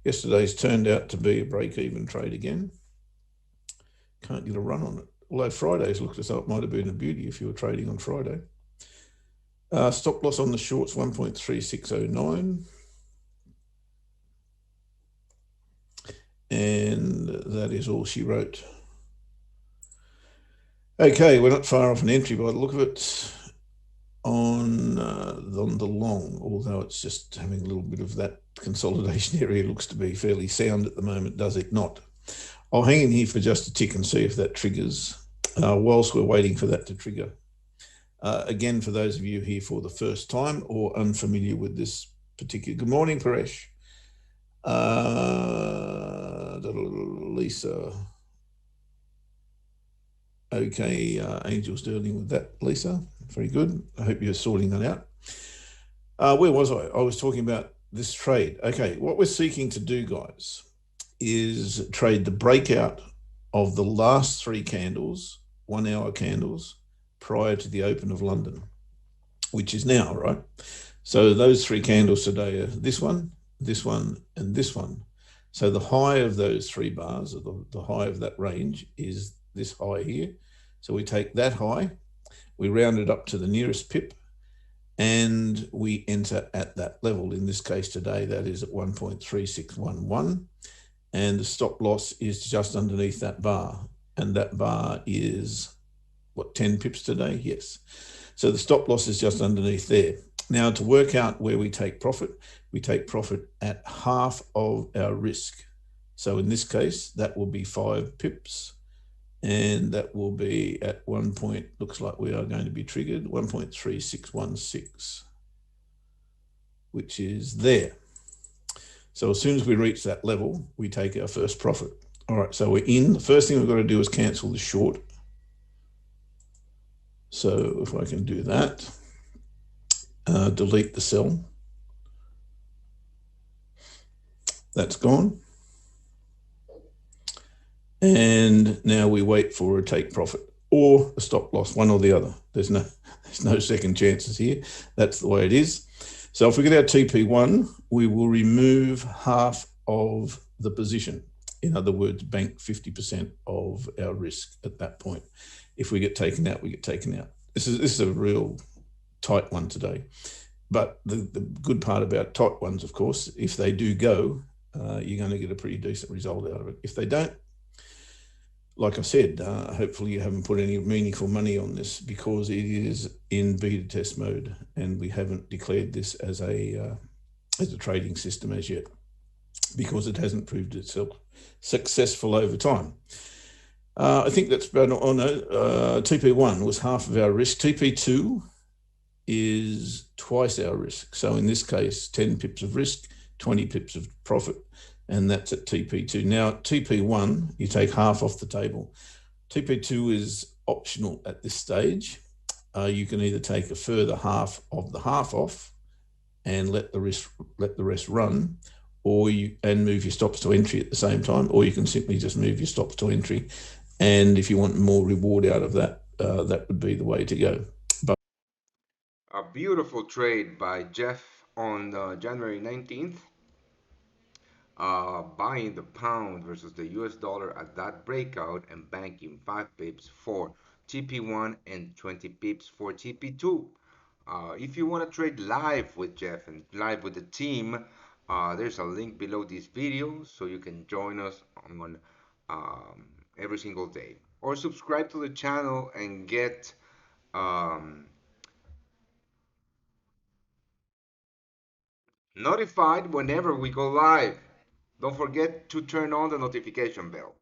Yesterday's turned out to be a break-even trade again. Can't get a run on it. Although Friday's looked as though it might have been a beauty if you were trading on Friday. Stop loss on the shorts 1.3609. And that is all she wrote. Okay, we're not far off an entry by the look of it on the long, although it's just having a little bit of that consolidation area. Looks to be fairly sound at the moment, does it not? I'll hang in here for just a tick and see if that triggers whilst we're waiting for that to trigger. Again, for those of you here for the first time or unfamiliar with this particular, good morning, Paresh. Lisa. Okay, Angel's dealing with that, Lisa. Very good. I hope you're sorting that out. Where was I? I was talking about this trade. Okay, what we're seeking to do, guys, is trade the breakout of the last three candles, 1 hour candles, prior to the open of London, which is now, right? So those three candles today are this one, and this one. So the high of those three bars, or the high of that range, is this high here. So we take that high, we round it up to the nearest pip, and we enter at that level. In this case today, that is at 1.3611. And the stop loss is just underneath that bar. And that bar is, what, 10 pips today? Yes. So the stop loss is just underneath there. Now, to work out where we take profit at half of our risk. So in this case, that will be 5 pips. And that will be at 1 point, looks like we are going to be triggered, 1.3616, which is there. So as soon as we reach that level, we take our first profit. All right, so we're in. The first thing we've got to do is cancel the short. So if I can do that, delete the sell. That's gone. And now we wait for a take profit or a stop loss, one or the other. There's no second chances here. That's the way it is. So if we get our TP1, we will remove half of the position. In other words, bank 50% of our risk at that point. If we get taken out, we get taken out. This is a real tight one today. But the good part about tight ones, of course, if they do go, you're going to get a pretty decent result out of it. If they don't, like I said, hopefully you haven't put any meaningful money on this because it is in beta test mode and we haven't declared this as a trading system as yet because it hasn't proved itself successful over time. I think that's about, oh no, TP1 was half of our risk. TP2 is twice our risk. So in this case, 10 pips of risk, 20 pips of profit, and that's at TP2. Now, at TP1, you take half off the table. TP2 is optional at this stage. You can either take a further half of the half off and let the rest run, or and move your stops to entry at the same time, or you can simply just move your stops to entry. And if you want more reward out of that, that would be the way to go. A beautiful trade by Geoff on January 19th, buying the pound versus the US dollar at that breakout and banking 5 pips for TP1 and 20 pips for TP2. If you want to trade live with Geoff and live with the team, there's a link below this video so you can join us on every single day. Or subscribe to the channel and get um, notified whenever we go live. Don't forget to turn on the notification bell.